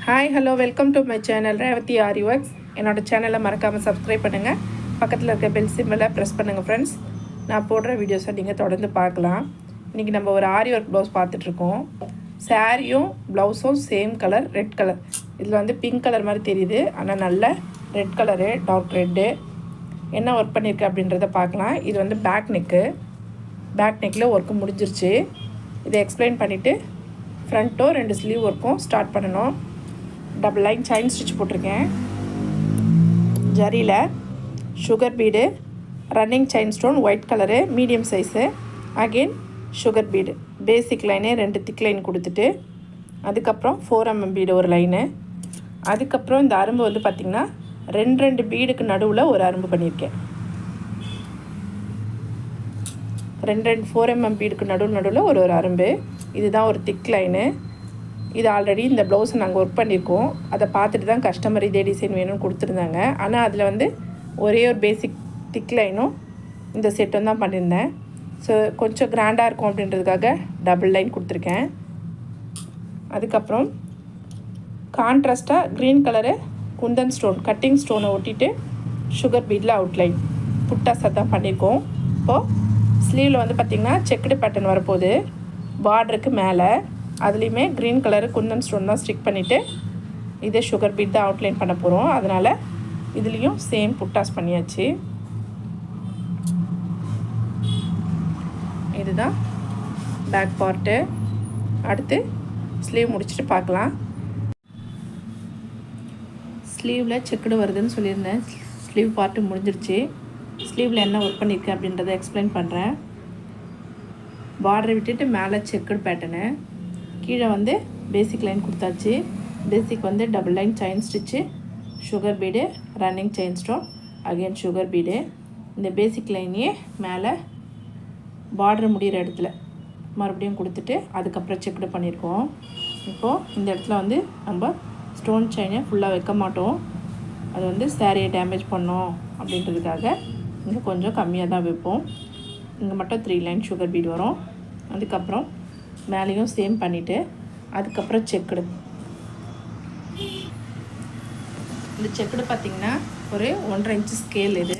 Hi hello welcome to my channel Revathi aari works. என்னோடய சேனலை மறக்காமல் சப்ஸ்கிரைப் பண்ணுங்கள். பக்கத்தில் இருக்க பெல் சிம்பிளை ப்ரெஸ் பண்ணுங்கள் ஃப்ரெண்ட்ஸ். நான் போடுற வீடியோஸை நீங்கள் தொடர்ந்து பார்க்கலாம். இன்றைக்கி நம்ம ஒரு ஆரி ஒர்க் ப்ளவுஸ் பார்த்துட்ருக்கோம். சாரியும் ப்ளவுஸும் சேம் கலர், ரெட் கலர். இதில் வந்து பிங்க் கலர் மாதிரி தெரியுது, ஆனால் நல்ல ரெட் கலரு, டார்க் ரெட்டு. என்ன ஒர்க் பண்ணியிருக்கு அப்படின்றத பார்க்கலாம். இது வந்து பேக் நெக்கில் ஒர்க்கு முடிஞ்சிருச்சு. இதை எக்ஸ்பிளைன் பண்ணிவிட்டு ஃப்ரண்ட்டோ 2 ஸ்லீவ் ஒர்க்கும் ஸ்டார்ட் பண்ணணும். டபுள் லைன் செயின் ஸ்டிச் போட்டிருக்கேன். ஜரியில் sugar bead, running chain stone white colour, medium size, again sugar bead. Basic line 2 thick line கொடுத்துட்டு அதுக்கப்புறம் 4mm பீடு ஒரு லைனு. அதுக்கப்புறம் இந்த அரும்பு வந்து பார்த்திங்கன்னா 2 பீடுக்கு நடுவில் ஒரு அரும்பு பண்ணியிருக்கேன். 4mm பீடுக்கு நடுவில் ஒரு அரும்பு. இதுதான் ஒரு திக் லைனு. இது ஆல்ரெடி இந்த ப்ளவுஸை நாங்கள் ஒர்க் பண்ணியிருக்கோம். அதை பார்த்துட்டு தான் கஸ்டமர் இதே டிசைன் வேணும்னு கொடுத்துருந்தாங்க. ஆனால் அதில் வந்து ஒரே ஒரு பேசிக் திக் லைனும் இந்த செட்டும் தான் பண்ணியிருந்தேன். ஸோ கொஞ்சம் கிராண்டாக இருக்கும் அப்படின்றதுக்காக டபுள் லைன் கொடுத்துருக்கேன். அதுக்கப்புறம் கான்ட்ராஸ்ட்டாக green colour kundan stone, cutting ஸ்டோனை ஒட்டிட்டு சுகர் பீடில் அவுட்லைன் புட்டாஸாக தான் பண்ணியிருக்கோம். இப்போது ஸ்லீவில் வந்து பார்த்திங்கன்னா செக்குடு பேட்டர்ன் வரப்போகுது. பார்டருக்கு மேலே அதுலேயுமே க்ரீன் கலரு குந்தன் ஸ்டோன் தான் ஸ்டிக் பண்ணிவிட்டு இதே சுகர் பீட் தான் அவுட்லைன் பண்ண போகிறோம். அதனால் இதுலேயும் சேம் புட்டாஸ் பண்ணியாச்சு. இதுதான் பேக் பார்ட்டு. அடுத்து ஸ்லீவ் முடிச்சுட்டு பார்க்கலாம். ஸ்லீவில் செக்குடு வருதுன்னு சொல்லியிருந்தேன். ஸ்லீவ் பார்ட்டு முடிஞ்சிருச்சு. ஸ்லீவில் என்ன ஒர்க் பண்ணியிருக்கேன் அப்படின்றத எக்ஸ்பிளைன் பண்ணுறேன். பார்டரை விட்டுட்டு மேலே செக்குடு பேட்டர்னு, கீழே வந்து பேசிக் லைன் கொடுத்தாச்சு. பேசிக் வந்து double line chain stitch, sugar bead, running chain stone, again sugar bead. இந்த பேசிக் லைனையே மேலே பார்டர் முடிகிற இடத்துல மறுபடியும் கொடுத்துட்டு அதுக்கப்புறம் செக்குடு பண்ணியிருக்கோம். இப்போது இந்த இடத்துல வந்து நம்ம ஸ்டோன் செயினை ஃபுல்லாக வைக்க மாட்டோம். அது வந்து சாரியை டேமேஜ் பண்ணோம் அப்படின்றதுக்காக இங்கே கொஞ்சம் கம்மியாக தான் வைப்போம். இங்கே மட்டும் 3 லைன் சுகர் பீடு வரும். அதுக்கப்புறம் மேலேயும் சேம் பண்ணிவிட்டு அதுக்கப்புறம் செக்குடு. இந்த செக்குடு பார்த்திங்கன்னா ஒரு 1.5 இன்ச்சு ஸ்கேல். இது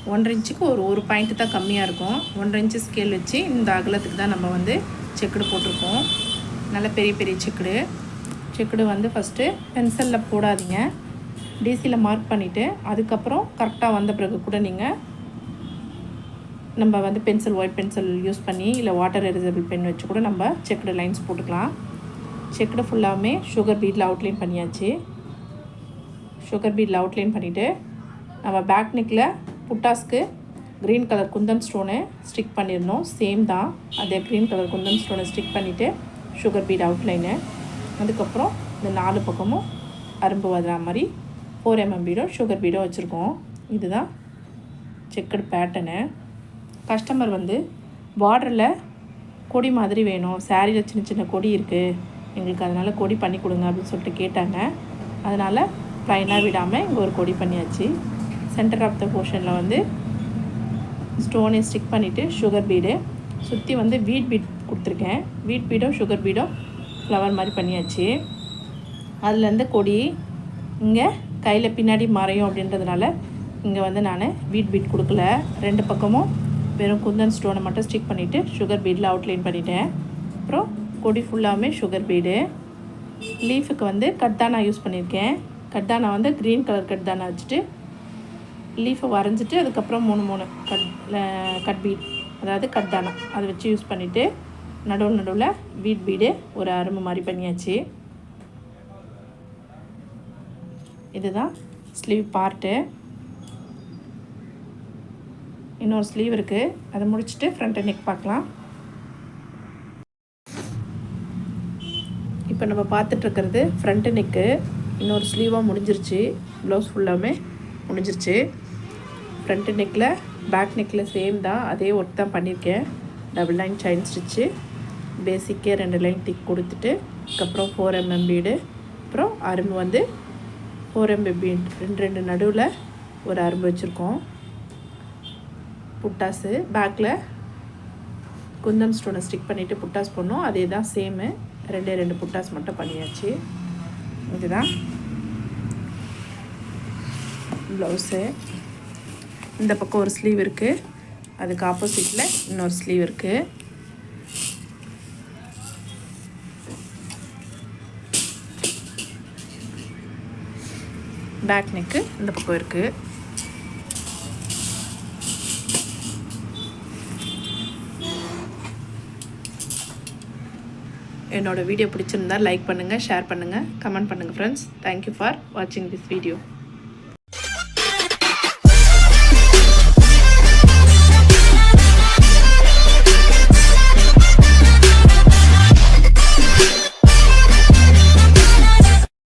1.5 இன்ச்சுக்கு ஒரு பாயிண்ட்டு தான் கம்மியாக இருக்கும். 1.5 இன்ச்சு ஸ்கேல் வச்சு இந்த அகலத்துக்கு தான் நம்ம வந்து செக்குடு போட்டிருக்கோம். நல்ல பெரிய பெரிய செக்குடு வந்து ஃபஸ்ட்டு பென்சிலில் போடாதீங்க. டிசியில் மார்க் பண்ணிவிட்டு அதுக்கப்புறம் கரெக்டாக வந்த பிறகு கூட நீங்கள் நம்ம வந்து ஒயிட் பென்சில் யூஸ் பண்ணி இல்லை வாட்டர் எரிசபிள் பென் வச்சு கூட நம்ம செக்குடு லைன்ஸ் போட்டுக்கலாம். செக்குடு ஃபுல்லாகவே சுகர் பீடில் அவுட்லைன் பண்ணியாச்சு. சுகர் பீடில் அவுட்லைன் பண்ணிவிட்டு நம்ம பேக் நெக்கில் புட்டாஸ்க்கு க்ரீன் கலர் குந்தன் ஸ்டோனை ஸ்டிக் பண்ணியிருந்தோம். சேம் தான், அதே க்ரீன் கலர் குந்தன் ஸ்டோனை ஸ்டிக் பண்ணிவிட்டு சுகர் பீட் அவுட்லைனு. அதுக்கப்புறம் இந்த 4 பக்கமும் அரும்பு வர்ற மாதிரி 4mm பீடும் சுகர் பீடும் வச்சுருக்கோம். இதுதான் செக்குடு பேட்டர்னு. கஸ்டமர் வந்து பார்டரில் கொடி மாதிரி வேணும், சாரியில் சின்ன சின்ன கொடி இருக்குது எங்களுக்கு, அதனால் கொடி பண்ணி கொடுங்க அப்படின்னு சொல்லிட்டு கேட்டாங்க. அதனால் ப்ளைனாக விடாமல் இங்கே ஒரு கொடி பண்ணியாச்சு. சென்டர் ஆஃப் த போர்ஷனில் வந்து ஸ்டோனை ஸ்டிக் பண்ணிவிட்டு சுகர் பீடு சுற்றி வந்து வீட் பீட் கொடுத்துருக்கேன். வீட் பீடும் சுகர் பீடும் ஃப்ளவர் மாதிரி பண்ணியாச்சு. அதுலேருந்து கொடி இங்கே கையில் பின்னாடி மறையும் அப்படின்றதுனால இங்கே வந்து நான் வீட் பீட் கொடுக்கல. 2 பக்கமும் வெறும் குந்தன் ஸ்டோனை மட்டும் ஸ்டிக் பண்ணிவிட்டு சுகர் பீடில் அவுட்லைன் பண்ணிட்டேன். அப்புறம் கொடி ஃபுல்லாகவே சுகர் பீடு. லீஃபுக்கு வந்து கட்தானா யூஸ் பண்ணியிருக்கேன். கட்தானா வந்து க்ரீன் கலர் கட்தானா வச்சுட்டு லீஃபை வரைஞ்சிட்டு அதுக்கப்புறம் 3 கட் பீட், அதாவது கட்தானா அதை வச்சு யூஸ் பண்ணிவிட்டு நடுவில் வீட் பீடு ஒரு அரும்பு மாதிரி பண்ணியாச்சு. இதுதான் ஸ்லீவ் பார்ட்டு. இன்னொரு ஸ்லீவ் இருக்குது, அதை முடிச்சுட்டு ஃப்ரண்ட் நெக் பார்க்கலாம். இப்போ நம்ம பார்த்துட்ருக்கிறது ஃப்ரண்ட் நெக்கு. இன்னொரு ஸ்லீவாக முடிஞ்சிருச்சு. ப்ளவுஸ் ஃபுல்லாமே முடிஞ்சிருச்சு. ஃப்ரண்ட் நெக்கில் பேக் நெக்கில் சேம் தான், அதே ஒர்க் தான் பண்ணியிருக்கேன். டபுள் லைன் செயின் ஸ்டிச்சு, பேசிக்கே 2 லைன் திக் கொடுத்துட்டு அதுக்கப்புறம் 4mm பீடு, அப்புறம் அரும்பு வந்து 4mm பீட் 2 நடுவில் ஒரு அரும்பு வச்சுருக்கோம். புட்டாஸு பேக்கில் குந்தன் ஸ்டோனை ஸ்டிக் பண்ணிவிட்டு புட்டாஸ் பண்ணோம். அதே தான் சேமு, 2 புட்டாஸ் மட்டும் பண்ணியாச்சு. இதுதான் ப்ளவுஸு. இந்த பக்கம் ஒரு ஸ்லீவ் இருக்குது, அதுக்கு ஆப்போசிட்டில் இன்னொரு ஸ்லீவ் இருக்குது. பேக் நெக்கு இந்த பக்கம் இருக்குது. என்னோடய வீடியோ பிடிச்சிருந்தால் லைக் பண்ணுங்கள், ஷேர் பண்ணுங்கள், கமெண்ட் பண்ணுங்கள் ஃப்ரெண்ட்ஸ். தேங்க்யூ ஃபார் வாட்சிங் திஸ் வீடியோ.